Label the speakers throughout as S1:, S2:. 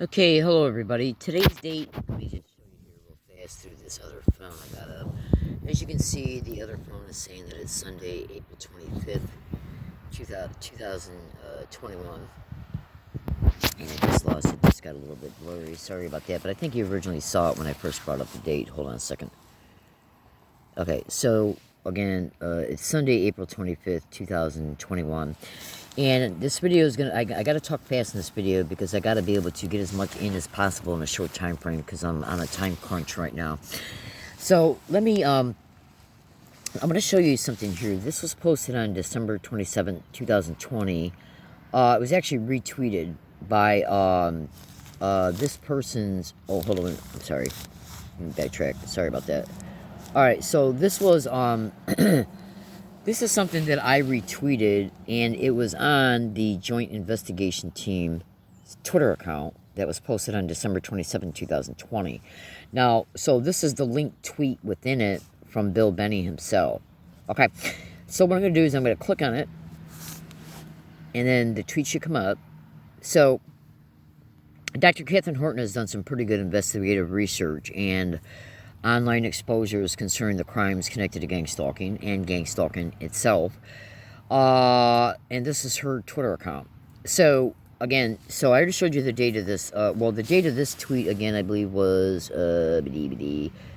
S1: Okay, hello everybody. Today's date, let me just show you here real fast through this other phone I got up. As you can see, the other phone is saying that it's Sunday, April 25th, 2021. And I just lost it, just got a little bit blurry. Sorry about that, but I think you originally saw it when I first brought up the date. Hold on a second. Okay, so again, it's Sunday, April 25th, 2021. And this video is I got to talk fast in this video because I got to be able to get as much in as possible in a short time frame because I'm on a time crunch right now. So let me, I'm going to show you something here. This was posted on December 27th, 2020. It was actually retweeted by this person's, oh, hold on, I'm sorry. Let me backtrack. Sorry about that. All right, so this was, this is something that I retweeted, and it was on the Joint Investigation Team's Twitter account that was posted on December 27, 2020. Now, so this is the linked tweet within it from Bill Benny himself. Okay, so what I'm going to do is I'm going to click on it, and then the tweet should come up. So, Dr. Catherine Horton has done some pretty good investigative research, and online exposures concerning the crimes connected to gang stalking and gang stalking itself. And this is her Twitter account. So, again, so I already showed you the date of this. Well, the date of this tweet, again, I believe was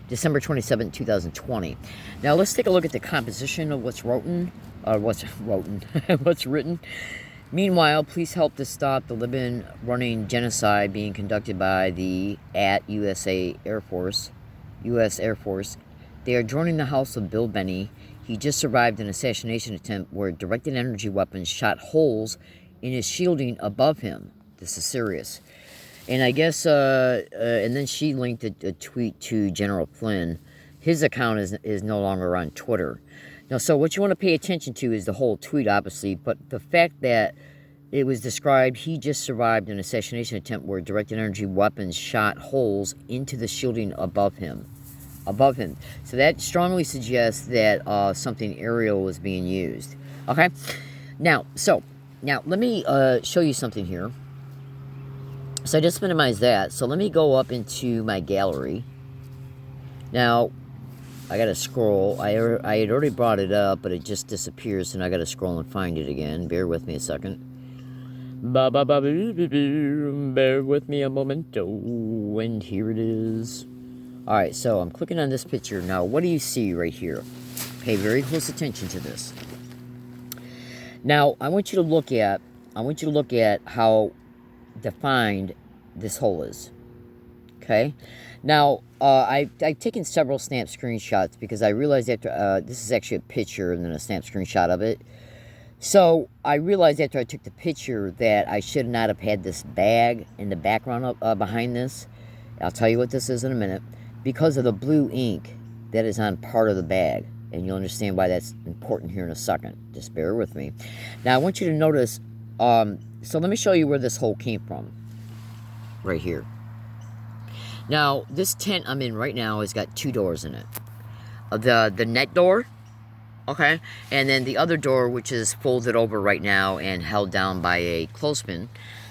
S1: December 27, 2020. Now, let's take a look at the composition of what's written. What's written. Meanwhile, please help to stop the Libyan running genocide being conducted by the U.S. Air Force. They are joining the house of Bill Benny. He just survived an assassination attempt where directed energy weapons shot holes in his shielding above him. This is serious. And I guess, and then she linked a tweet to General Flynn. His account is no longer on Twitter. Now, so what you want to pay attention to is the whole tweet, obviously, but the fact that it was described he just survived an assassination attempt where directed energy weapons shot holes into the shielding above him. So that strongly suggests that something aerial was being used. Okay? Now let me show you something here. So I just minimized that. So let me go up into my gallery. Now, I gotta scroll. I had already brought it up, but it just disappears, and I gotta scroll and find it again. Bear with me a second. Bear with me a moment. Oh, and here it is. Alright, so I'm clicking on this picture. Now, what do you see right here? Pay very close attention to this. Now, I want you to look at how defined this hole is. Okay? Now, I've taken several snap screenshots because I realized after, this is actually a picture and then a snap screenshot of it. So, I realized after I took the picture that I should not have had this bag in the background behind this. I'll tell you what this is in a minute. Because of the blue ink that is on part of the bag. And you'll understand why that's important here in a second. Just bear with me. Now, I want you to notice, so let me show you where this hole came from. Right here. Now, this tent I'm in right now has got two doors in it. The net door, okay? And then the other door, which is folded over right now and held down by a clothespin.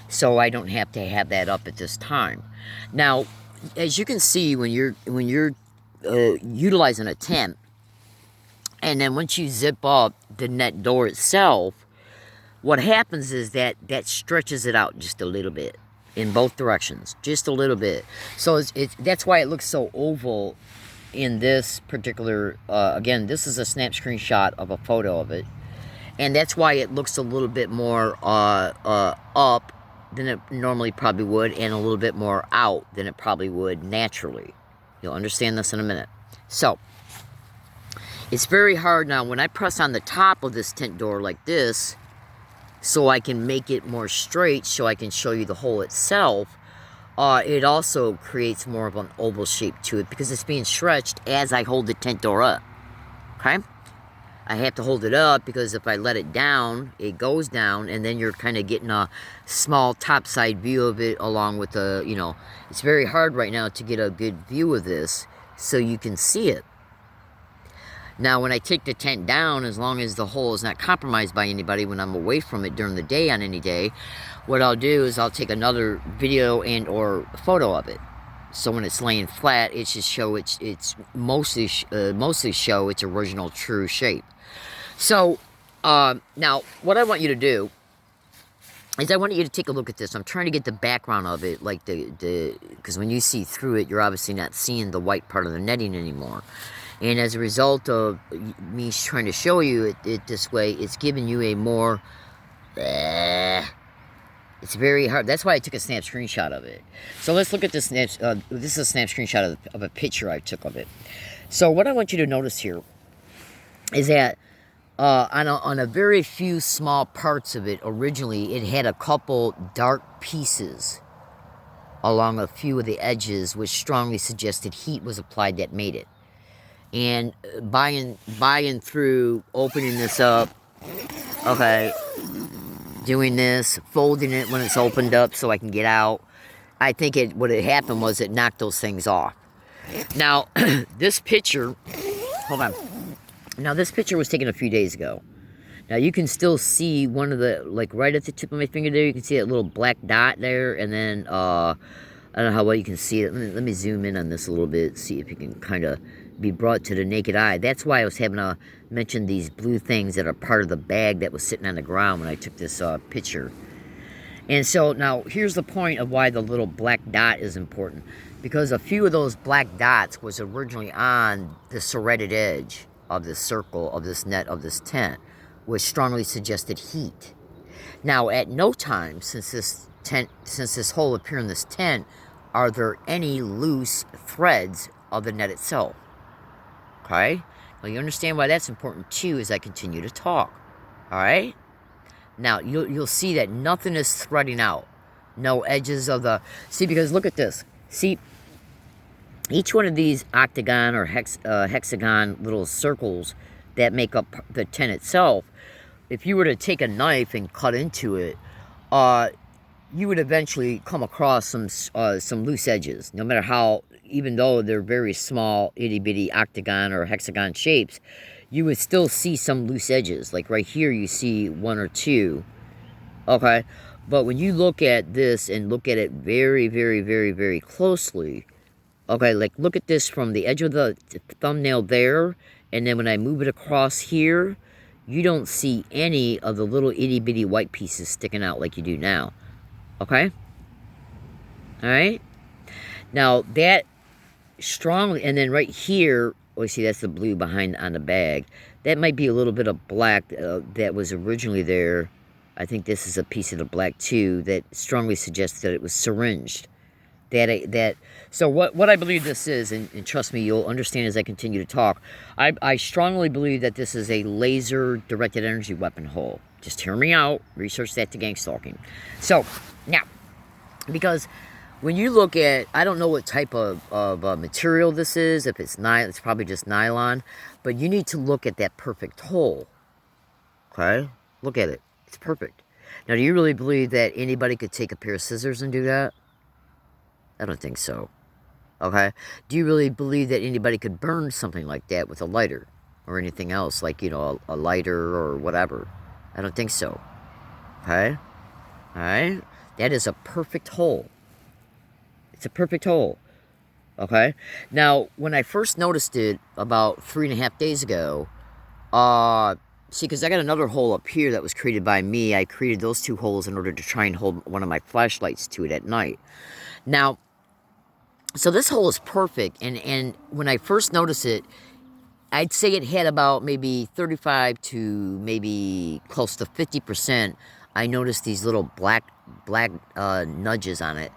S1: So I don't have to have that up at this time. Now, as you can see, when you're utilizing a tent, and then once you zip up the net door itself, what happens is that stretches it out just a little bit in both directions, just a little bit. So that's why it looks so oval in this particular. Again, this is a snap screenshot of a photo of it, and that's why it looks a little bit more up than it normally probably would, and a little bit more out than it probably would naturally. You'll understand this in a minute. So, it's very hard now when I press on the top of this tent door like this, so I can make it more straight, so I can show you the hole itself. It also creates more of an oval shape to it, because it's being stretched as I hold the tent door up. Okay? I have to hold it up because if I let it down, it goes down, and then you're kind of getting a small topside view of it along with the, it's very hard right now to get a good view of this so you can see it. Now, when I take the tent down, as long as the hole is not compromised by anybody when I'm away from it during the day on any day, what I'll do is I'll take another video and or photo of it. So when it's laying flat, it should show it's mostly show its original true shape. So now what I want you to do is I want you to take a look at this. I'm trying to get the background of it, like because when you see through it, you're obviously not seeing the white part of the netting anymore. And as a result of me trying to show you it this way, it's giving you a more, it's very hard. That's why I took a snap screenshot of it. So let's look at this. This is a snap screenshot of a picture I took of it. So what I want you to notice here is that on a very few small parts of it, originally, it had a couple dark pieces along a few of the edges, which strongly suggested heat was applied that made it. And buying through, opening this up, okay, doing this, folding it when it's opened up so I can get out, I think what had happened was it knocked those things off. Now, this picture, hold on. Now, this picture was taken a few days ago. Now, you can still see one of the, like right at the tip of my finger there, you can see that little black dot there, and then, I don't know how well you can see it. Let me zoom in on this a little bit, see if you can kind of be brought to the naked eye. That's why I was having to mention these blue things that are part of the bag that was sitting on the ground when I took this picture. And so now here's the point of why the little black dot is important, because a few of those black dots was originally on the serrated edge of this circle of this net of this tent, which strongly suggested heat. Now, at no time since this hole appeared in this tent, are there any loose threads of the net itself. Okay? Now, you understand why that's important, too, as I continue to talk. Alright? Now, you'll see that nothing is threading out. No edges of the... See, because look at this. See, each one of these octagon or hexagon little circles that make up the tent itself, if you were to take a knife and cut into it, you would eventually come across some loose edges, no matter how... Even though they're very small, itty-bitty octagon or hexagon shapes, you would still see some loose edges. Like right here, you see one or two, okay? But when you look at this and look at it very, very, very, very closely, okay, like look at this from the edge of the thumbnail there, and then when I move it across here, you don't see any of the little itty-bitty white pieces sticking out like you do now, okay? All right? Now, that strongly, and then right here, oh, see, that's the blue behind on the bag. That might be a little bit of black that was originally there. I think this is a piece of the black, too, that strongly suggests that it was syringed. So what I believe this is, and trust me, you'll understand as I continue to talk, I strongly believe that this is a laser-directed energy weapon hole. Just hear me out. Research that to gang stalking. So, now, because... when you look at, I don't know what type of material this is, if it's nylon, it's probably just nylon, but you need to look at that perfect hole, okay? Look at it. It's perfect. Now, do you really believe that anybody could take a pair of scissors and do that? I don't think so, okay? Do you really believe that anybody could burn something like that with a lighter or anything else, like, you know, a lighter or whatever? I don't think so, okay? All right? That is a perfect hole. It's a perfect hole, okay? Now, when I first noticed it about 3.5 days ago, see, because I got another hole up here that was created by me. I created those two holes in order to try and hold one of my flashlights to it at night. Now, so this hole is perfect, and when I first noticed it, I'd say it had about maybe 35 to maybe close to 50%. I noticed these little black nudges on it,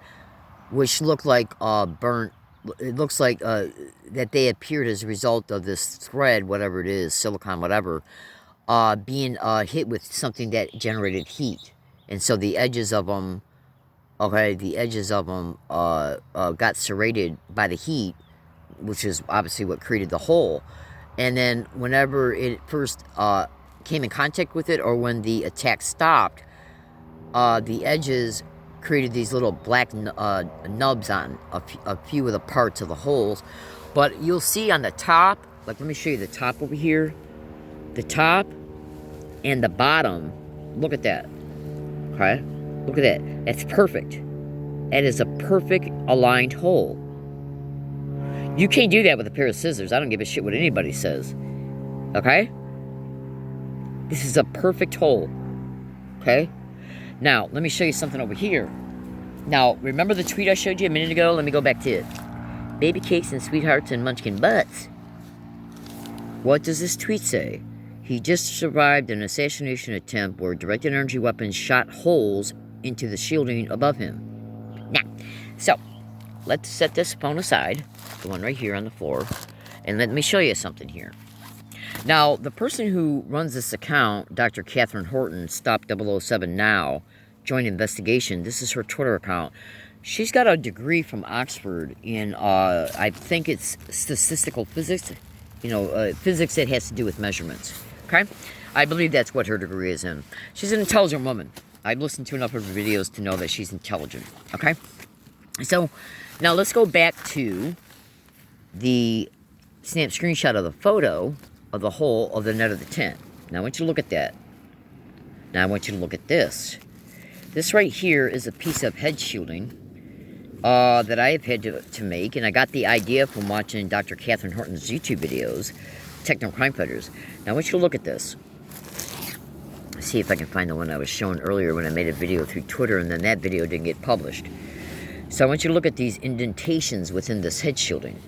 S1: which look like burnt. It looks like that they appeared as a result of this thread, whatever it is, silicone, whatever, being hit with something that generated heat. And so the edges of them, okay, got serrated by the heat, which is obviously what created the hole. And then whenever it first came in contact with it, or when the attack stopped, the edges created these little black nubs on a few of the parts of the holes. But you'll see on the top, like, let me show you the top over here. The top and the bottom. Look at that. Okay? Look at that. That's perfect. That is a perfect aligned hole. You can't do that with a pair of scissors. I don't give a shit what anybody says. Okay? This is a perfect hole. Okay? Now, let me show you something over here. Now, remember the tweet I showed you a minute ago? Let me go back to it. Baby cakes and sweethearts and munchkin butts. What does this tweet say? He just survived an assassination attempt where directed energy weapons shot holes into the shielding above him. Now, so, let's set this phone aside, the one right here on the floor, and let me show you something here. Now, the person who runs this account, Dr. Catherine Horton, Stop 007 Now, Joint Investigation, this is her Twitter account. She's got a degree from Oxford in, I think it's statistical physics, physics that has to do with measurements, okay? I believe that's what her degree is in. She's an intelligent woman. I've listened to enough of her videos to know that she's intelligent, okay? So, now let's go back to the snap screenshot of the photo of the hole of the net of the tent. Now, I want you to look at that. Now, I want you to look at this. This right here is a piece of head shielding that I have had to make, and I got the idea from watching Dr. Catherine Horton's YouTube videos, Techno Crime Fighters. Now, I want you to look at this. Let's see if I can find the one I was showing earlier when I made a video through Twitter, and then that video didn't get published. So I want you to look at these indentations within this head shielding.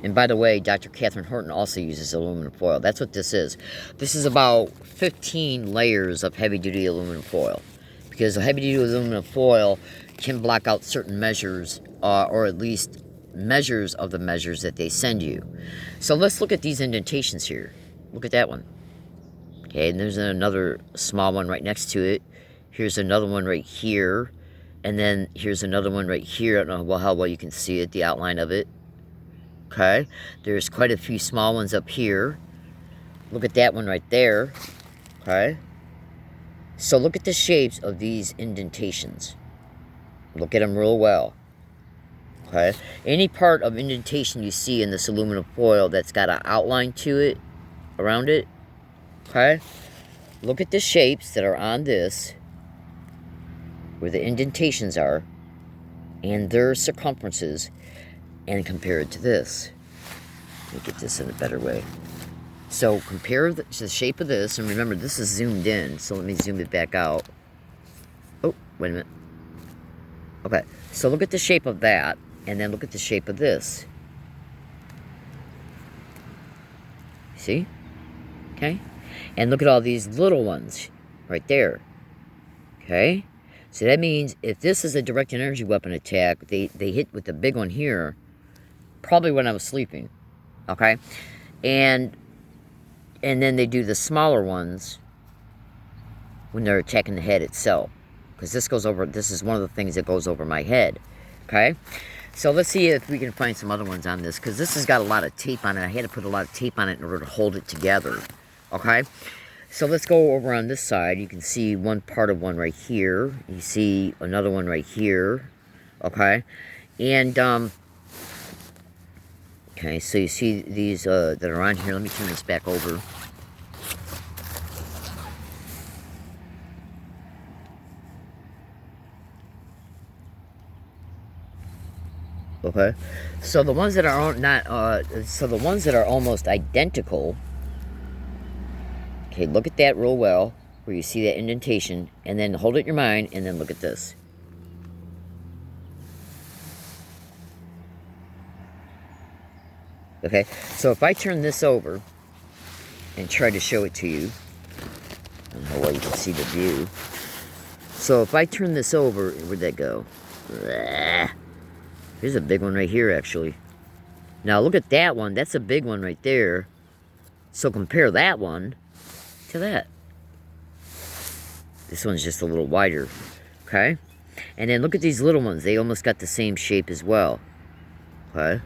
S1: And by the way, Dr. Catherine Horton also uses aluminum foil. That's what this is. This is about 15 layers of heavy-duty aluminum foil. Because heavy-duty aluminum foil can block out certain measures, or at least measures of the measures that they send you. So let's look at these indentations here. Look at that one. Okay, and there's another small one right next to it. Here's another one right here. And then here's another one right here. I don't know how well you can see it, the outline of it. Okay, there's quite a few small ones up here. Look at that one right there. Okay, so look at the shapes of these indentations. Look at them real well. Okay, any part of indentation you see in this aluminum foil that's got an outline to it, around it. Okay, look at the shapes that are on this, where the indentations are, and their circumferences, and compare it to this. Let me get this in a better way. So compare the shape of this, and remember this is zoomed in, so let me zoom it back out. Oh, wait a minute. Okay, so look at the shape of that, and then look at the shape of this. See? Okay? And look at all these little ones right there. Okay? So that means if this is a directed energy weapon attack, they hit with the big one here, probably when I was sleeping, okay? And then they do the smaller ones when they're attacking the head itself, because this is one of the things that goes over my head, okay? So let's see if we can find some other ones on this, because this has got a lot of tape on it. I had to put a lot of tape on it in order to hold it together, okay? So let's go over on this side. You can see one part of one right here. You see another one right here, okay? And, okay, so you see these that are on here. Let me turn this back over. Okay, so the ones that are not, the ones that are almost identical. Okay, look at that real well, where you see that indentation, and then hold it in your mind, and then look at this. Okay, so if I turn this over and try to show it to you, I don't know how well you can see the view. So if I turn this over, where'd that go? Here's a big one right here, actually. Now look at that one. That's a big one right there. So compare that one to that. This one's just a little wider. Okay? And then look at these little ones. They almost got the same shape as well. Okay?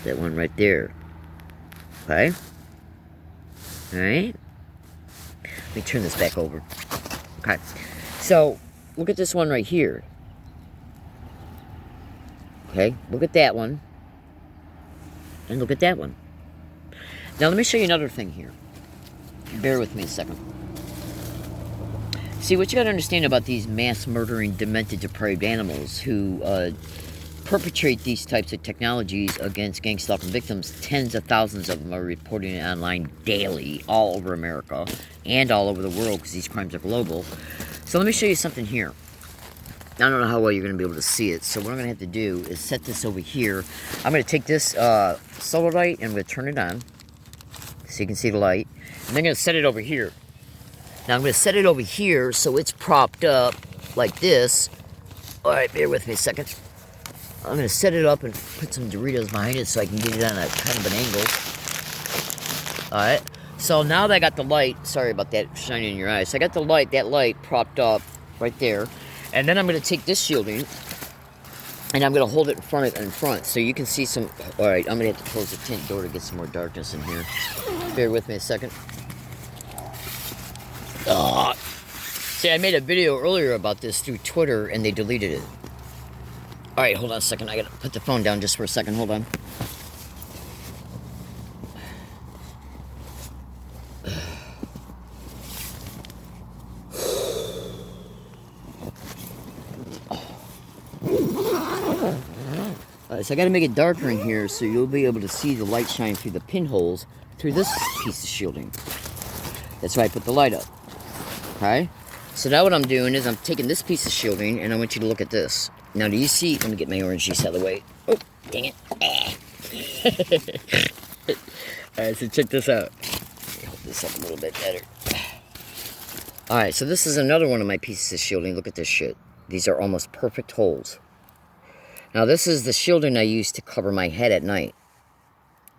S1: That one right there. Okay? Alright? Let me turn this back over. Okay. So, look at this one right here. Okay? Look at that one. And look at that one. Now let me show you another thing here. Bear with me a second. See, what you gotta understand about these mass murdering, demented, depraved animals who perpetrate these types of technologies against gang stalking victims, tens of thousands of them are reporting it online daily, all over America, and all over the world, because these crimes are global. So let me show you something here. I don't know how well you're going to be able to see it, so what I'm going to have to do is set this over here. I'm going to take this solar light and I'm going to turn it on, so you can see the light. And I'm going to set it over here. Now I'm going to set it over here so it's propped up like this. Alright, bear with me a second. I'm going to set it up and put some Doritos behind it so I can get it on a kind of an angle. Alright, so now that I got the light, sorry about that shining in your eyes. So I got the light, that light propped up right there. And then I'm going to take this shielding and I'm going to hold it in front so you can see some. Alright, I'm going to have to close the tent door to get some more darkness in here. Bear with me a second. See, I made a video earlier about this through Twitter and they deleted it. Alright, hold on a second. I got to put the phone down just for a second. Hold on. So I got to make it darker in here so you'll be able to see the light shine through the pinholes through this piece of shielding. That's why I put the light up. Okay? So now what I'm doing is I'm taking this piece of shielding and I want you to look at this. Now do you see, let me get my orange juice out of the way. Oh, dang it. Alright, so check this out. Let me hold this up a little bit better. Alright, so this is another one of my pieces of shielding. Look at this shit. These are almost perfect holes. Now this is the shielding I use to cover my head at night.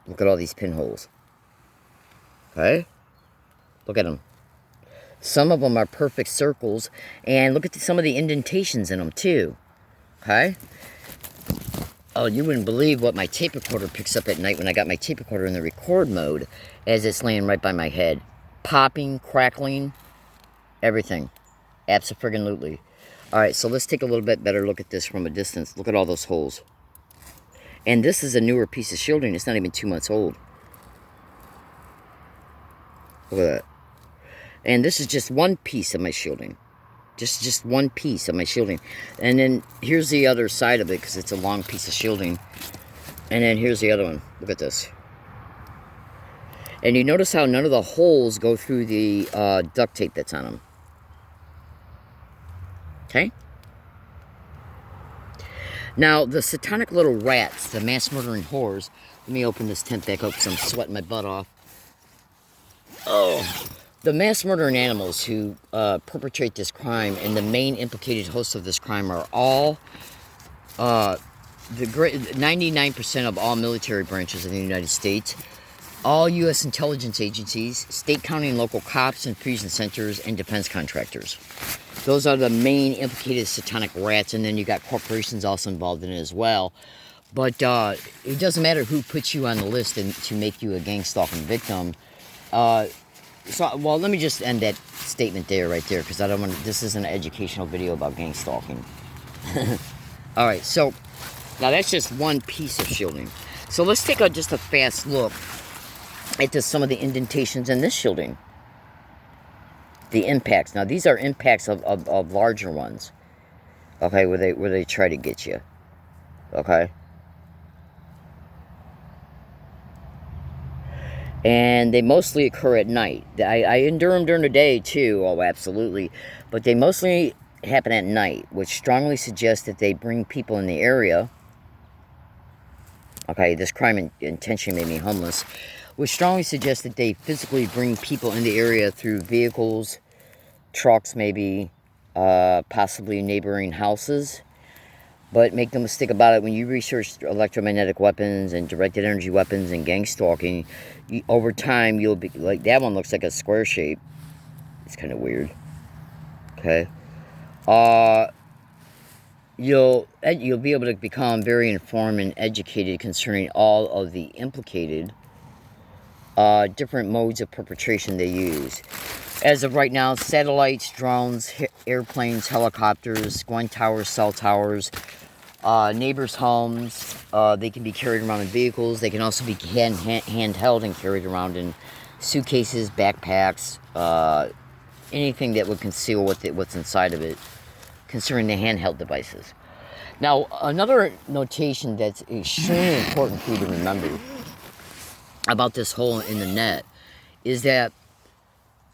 S1: Look at all these pinholes. Okay? Look at them. Some of them are perfect circles. And look at some of the indentations in them too. Okay? Oh, you wouldn't believe what my tape recorder picks up at night when I got my tape recorder in the record mode as it's laying right by my head. Popping, crackling, everything. Abso-friggin-lutely. Alright, so let's take a little bit better look at this from a distance. Look at all those holes. And this is a newer piece of shielding. It's not even 2 months old. Look at that. And this is just one piece of my shielding. Just one piece of my shielding. And then here's the other side of it because it's a long piece of shielding. And then here's the other one. Look at this. And you notice how none of the holes go through the duct tape that's on them. Okay? Now, the satanic little rats, the mass murdering whores. Let me open this tent back up because I'm sweating my butt off. Oh. The mass murdering animals who perpetrate this crime and the main implicated hosts of this crime are all 99% of all military branches of the United States, all U.S. intelligence agencies, state, county, and local cops and fusion centers, and defense contractors. Those are the main implicated satanic rats, and then you got corporations also involved in it as well. But it doesn't matter who puts you on the list to make you a gang stalking victim. Well, let me just end that statement there, right there, because I don't want to. This is an educational video about gang stalking. All right, so now that's just one piece of shielding. So let's take just a fast look at some of the indentations in this shielding. The impacts. Now these are impacts of larger ones. Okay, where they try to get you. Okay. And they mostly occur at night. I endure them during the day too, oh absolutely. But they mostly happen at night, which strongly suggests that they bring people in the area. Okay, this crime intentionally made me homeless. Which strongly suggests that they physically bring people in the area through vehicles, trucks maybe, possibly neighboring houses. But make no mistake about it, when you research electromagnetic weapons and directed energy weapons and gang stalking, over time you'll be, like that one looks like a square shape. It's kind of weird. Okay. You'll be able to become very informed and educated concerning all of the implicated different modes of perpetration they use. As of right now, satellites, drones, airplanes, helicopters, Gwen towers, cell towers, neighbors' homes. They can be carried around in vehicles. They can also be handheld and carried around in suitcases, backpacks, anything that would conceal what's inside of it, concerning the handheld devices. Now, another notation that's extremely important for you to remember about this hole in the net is that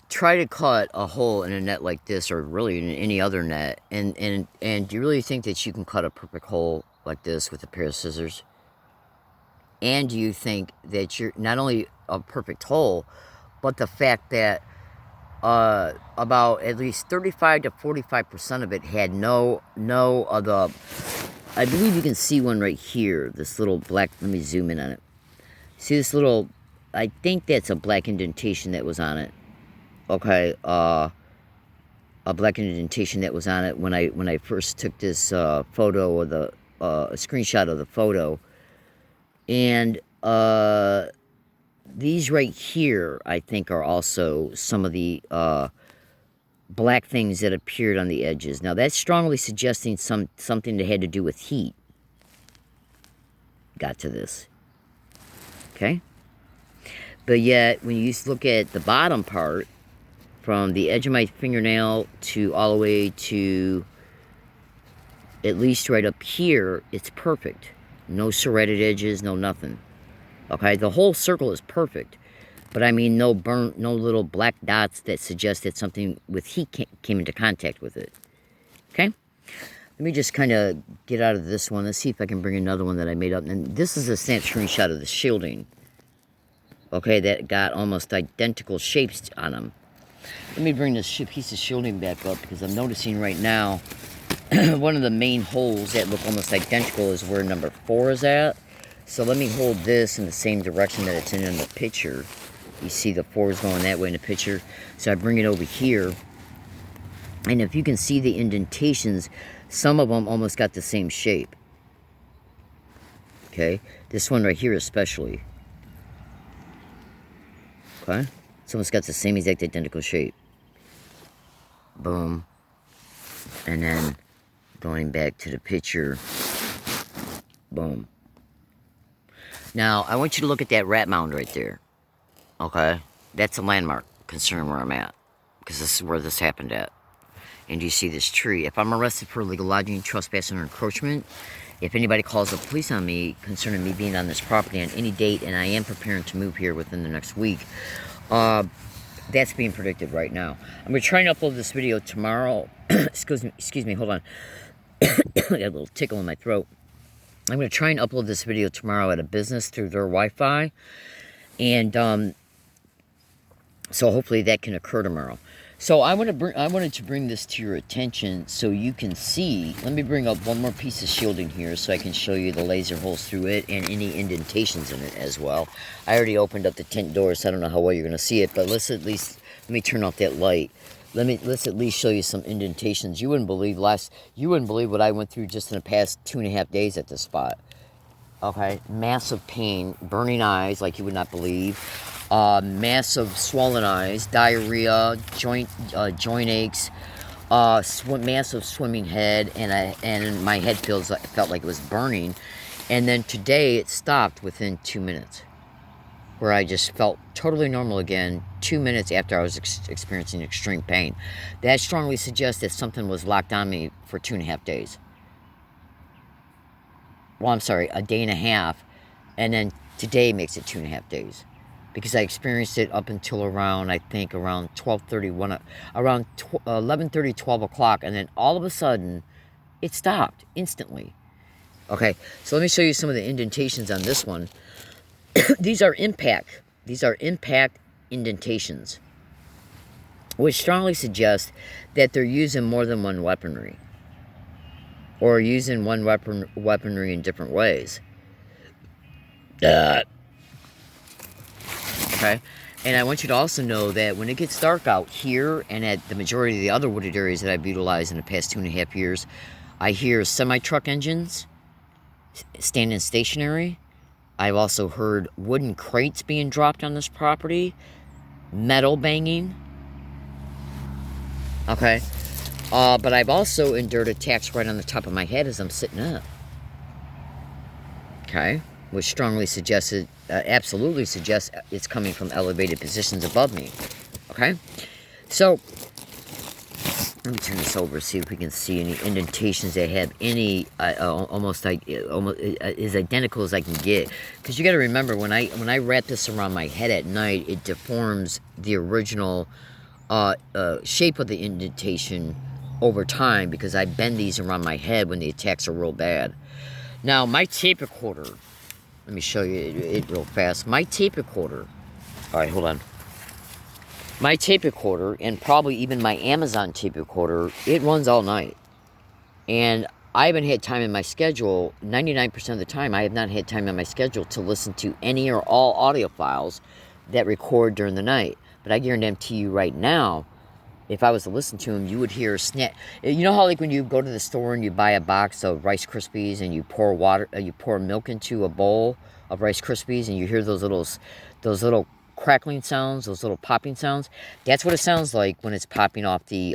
S1: try to cut a hole in a net like this, or really in any other net, and do you really think that you can cut a perfect hole like this with a pair of scissors? And do you think that you're not only a perfect hole, but the fact that about at least 35 to 45% of it had no of the, I believe you can see one right here, this little black, let me zoom in on it. See this little, I think that's a black indentation that was on it. Okay, a black indentation that was on it when I first took this photo, or the a screenshot of the photo. And these right here, I think, are also some of the black things that appeared on the edges. Now, that's strongly suggesting something that had to do with heat. Got to this. Okay? But yet, when you look at the bottom part, from the edge of my fingernail to all the way to at least right up here, it's perfect. No serrated edges, no nothing. Okay, the whole circle is perfect. But I mean, no burnt, no little black dots that suggest that something with heat came into contact with it. Okay? Let me just kind of get out of this one. Let's see if I can bring another one that I made up. And this is a snap screenshot of the shielding. Okay, that got almost identical shapes on them. Let me bring this piece of shielding back up, because I'm noticing right now one of the main holes that look almost identical is where number 4 is at. So let me hold this in the same direction that it's in the picture. You see the 4 is going that way in the picture. So I bring it over here. And if you can see the indentations, some of them almost got the same shape. Okay? This one right here especially. Okay? It's almost got the same exact identical shape. Boom. And then going back to the picture. Boom. Now, I want you to look at that rat mound right there. Okay? That's a landmark concerning where I'm at, because this is where this happened at. And you see this tree. If I'm arrested for illegal lodging, trespassing, or encroachment, if anybody calls the police on me concerning me being on this property on any date, and I am preparing to move here within the next week, that's being predicted right now. I'm going to try and upload this video tomorrow. excuse me, hold on. I got a little tickle in my throat. I'm going to try and upload this video tomorrow at a business through their Wi-Fi. And so hopefully that can occur tomorrow. So I wanted to bring this to your attention so you can see. Let me bring up one more piece of shielding here so I can show you the laser holes through it and any indentations in it as well. I already opened up the tent door, so I don't know how well you're going to see it, but let me turn off that light. Let's at least show you some indentations. You wouldn't believe what I went through just in the past 2.5 days at this spot. Okay, massive pain, burning eyes like you would not believe. Massive swollen eyes, diarrhea, joint aches, massive swimming head, and my head felt like it was burning. And then today it stopped within 2 minutes, where I just felt totally normal again 2 minutes after I was experiencing extreme pain. That strongly suggests that something was locked on me for 2.5 days. Well, I'm sorry, a day and a half, and then today makes it 2.5 days. Because I experienced it up until around 12:30, around 11:30, 12 o'clock, and then all of a sudden, it stopped instantly. Okay, so let me show you some of the indentations on this one. These are impact indentations, which strongly suggest that they're using more than one weaponry, or using one weaponry in different ways. Okay, and I want you to also know that when it gets dark out here and at the majority of the other wooded areas that I've utilized in the past 2.5 years, I hear semi-truck engines standing stationary. I've also heard wooden crates being dropped on this property, metal banging. Okay, but I've also endured attacks right on the top of my head as I'm sitting up. okay, which strongly suggests it, absolutely suggests it's coming from elevated positions above me, okay? So, let me turn this over, see if we can see any indentations that have any, almost as identical as I can get. Because you got to remember, when I wrap this around my head at night, it deforms the original shape of the indentation over time, because I bend these around my head when the attacks are real bad. Now, my tape recorder, let me show you it real fast. My tape recorder, all right, hold on. My tape recorder, and probably even my Amazon tape recorder, it runs all night. And I haven't had time in my schedule, 99% of the time, I have not had time in my schedule to listen to any or all audio files that record during the night. But I guarantee you right now, if I was to listen to them, you would hear a snap. You know how, like, when you go to the store and you buy a box of Rice Krispies and you pour milk into a bowl of Rice Krispies, and you hear those little crackling sounds, those little popping sounds? That's what it sounds like when it's popping off the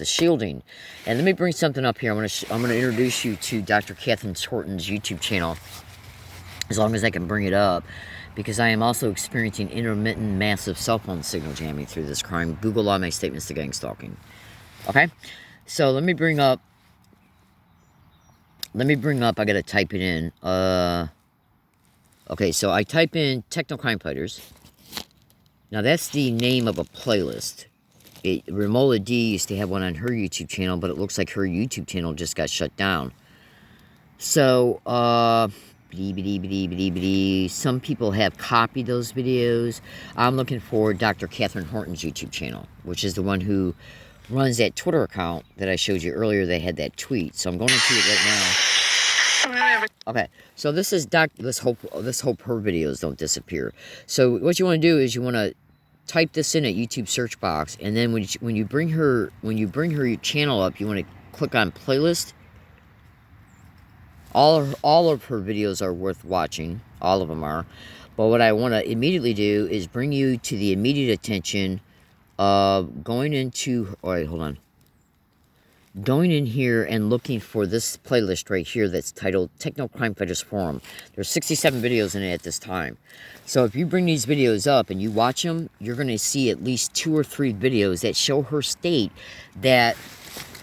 S1: shielding. And let me bring something up here. I'm gonna introduce you to Dr. Catherine Horton's YouTube channel, as long as I can bring it up, because I am also experiencing intermittent massive cell phone signal jamming through this crime. Google all my statements to gang stalking. Okay, so let me bring up. I gotta type it in. Okay, so I type in Techno Crime Fighters. Now that's the name of a playlist. Romola D used to have one on her YouTube channel, but it looks like her YouTube channel just got shut down. So, some people have copied those videos. I'm looking for Dr. Catherine Horton's YouTube channel, which is the one who runs that Twitter account that I showed you earlier. They had that tweet, so I'm going into it right now. Okay, so this is let's hope her videos don't disappear. So what you want to do is you want to type this in at YouTube search box, and then when you bring her channel up, you want to click on playlist. All of her videos are worth watching. All of them are. But what I want to immediately do is bring you to the immediate attention of going into... All right, hold on. Going in here and looking for this playlist right here that's titled Techno Crime Fighters Forum. There's 67 videos in it at this time. So if you bring these videos up and you watch them, you're going to see at least 2 or 3 videos that show her state that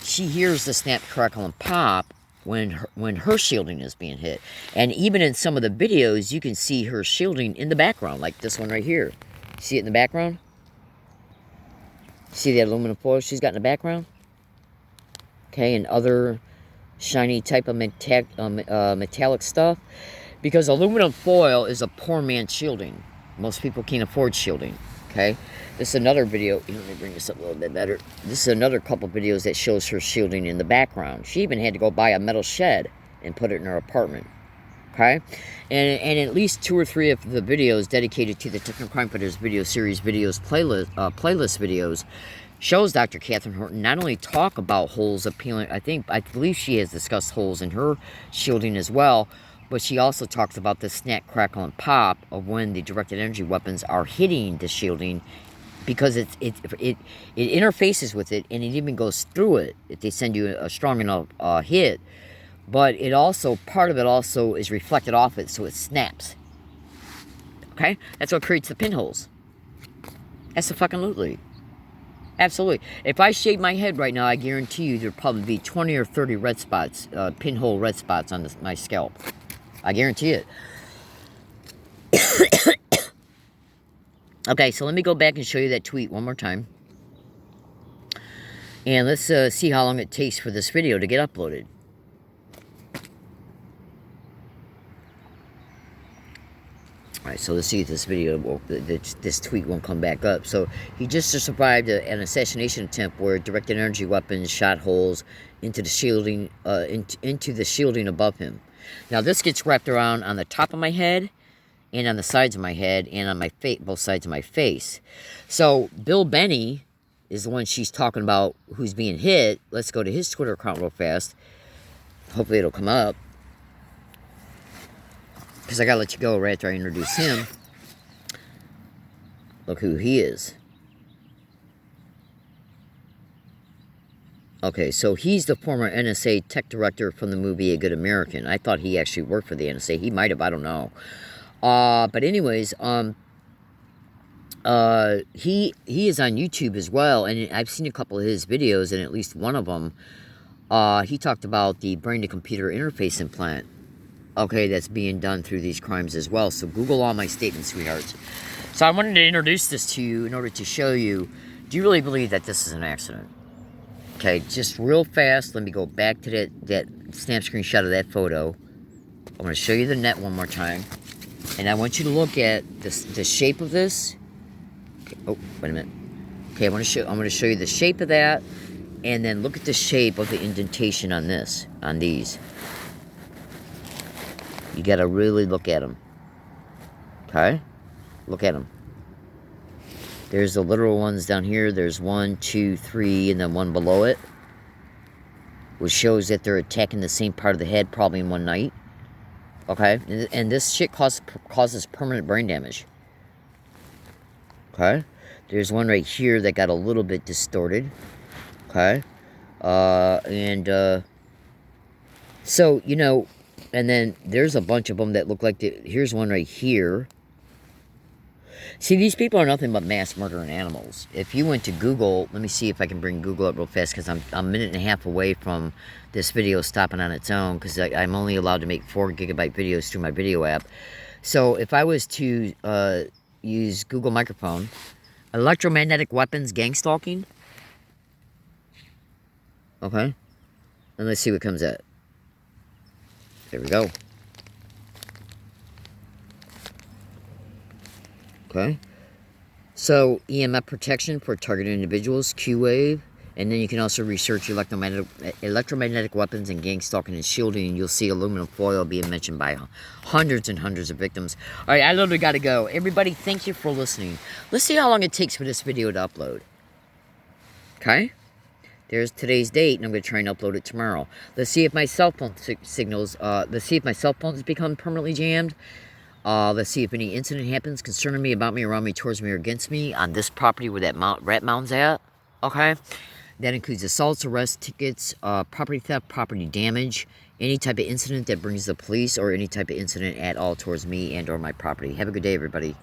S1: she hears the snap, crackle, and pop when her shielding is being hit. And even in some of the videos, you can see her shielding in the background, like this one right here. See it in the background? See the aluminum foil she's got in the background? Okay, and other shiny type of metallic stuff. Because aluminum foil is a poor man's shielding. Most people can't afford shielding. Okay, this is another video. Let me bring this up a little bit better. This is another couple videos that shows her shielding in the background. She even had to go buy a metal shed and put it in her apartment. Okay, and at least 2 or 3 of the videos dedicated to the Techno Crime Fighters video series videos playlist videos shows Dr. Catherine Horton not only talk about holes appealing. I believe she has discussed holes in her shielding as well. But she also talks about the snap, crackle, and pop of when the directed energy weapons are hitting the shielding, because it interfaces with it, and it even goes through it if they send you a strong enough hit. But it also, part of it also is reflected off it, so it snaps. Okay? That's what creates the pinholes. Absolutely. Absolutely. If I shave my head right now, I guarantee you there'll probably be 20 or 30 red spots, pinhole red spots on my scalp. I guarantee it. Okay, so let me go back and show you that tweet one more time. And let's see how long it takes for this video to get uploaded. Alright, so let's see if this video, this tweet won't come back up. So, he just survived an assassination attempt where directed energy weapons shot holes into the shielding, into the shielding above him. Now, this gets wrapped around on the top of my head, and on the sides of my head, and on my face, both sides of my face. So, Bill Benny is the one she's talking about who's being hit. Let's go to his Twitter account real fast. Hopefully it'll come up. Because I gotta let you go right after I introduce him. Look who he is. Okay, so he's the former NSA tech director from the movie A Good American. I thought he actually worked for the NSA. He might have, I don't know. But anyways, he is on YouTube as well, and I've seen a couple of his videos, and at least one of them, he talked about the brain-to-computer interface implant, okay, that's being done through these crimes as well. So Google all my statements, sweethearts. So I wanted to introduce this to you in order to show you, do you really believe that this is an accident? Okay, just real fast, let me go back to that snap screenshot of that photo. I'm going to show you the net one more time. And I want you to look at the shape of this. Okay, oh, wait a minute. Okay, I'm going to show you the shape of that, and then look at the shape of the indentation on this, on these. You got to really look at them. Okay? Look at them. There's the literal ones down here. There's 1, 2, 3, and then one below it, which shows that they're attacking the same part of the head probably in one night. Okay? And this shit causes permanent brain damage. Okay? There's one right here that got a little bit distorted. Okay? So, you know, and then there's a bunch of them that look like here's one right here. See, these people are nothing but mass murdering animals. If you went to Google, let me see if I can bring Google up real fast, because I'm a minute and a half away from this video stopping on its own, because I'm only allowed to make 4 gigabyte videos through my video app. So if I was to use Google microphone, electromagnetic weapons gang stalking, okay, and let's see what comes at. There we go. Okay, so EMF protection for targeted individuals, Q-wave, and then you can also research electromagnetic weapons and gang stalking and shielding, and you'll see aluminum foil being mentioned by hundreds and hundreds of victims. All right, I literally got to go. Everybody, thank you for listening. Let's see how long it takes for this video to upload. Okay, there's today's date, and I'm going to try and upload it tomorrow. Let's see if my cell phone signals, let's see if my cell phone's become permanently jammed. Let's see if any incident happens concerning me, about me, around me, towards me, or against me on this property where that rat mound's at. Okay? That includes assaults, arrests, tickets, property theft, property damage, any type of incident that brings the police, or any type of incident at all towards me and or my property. Have a good day, everybody.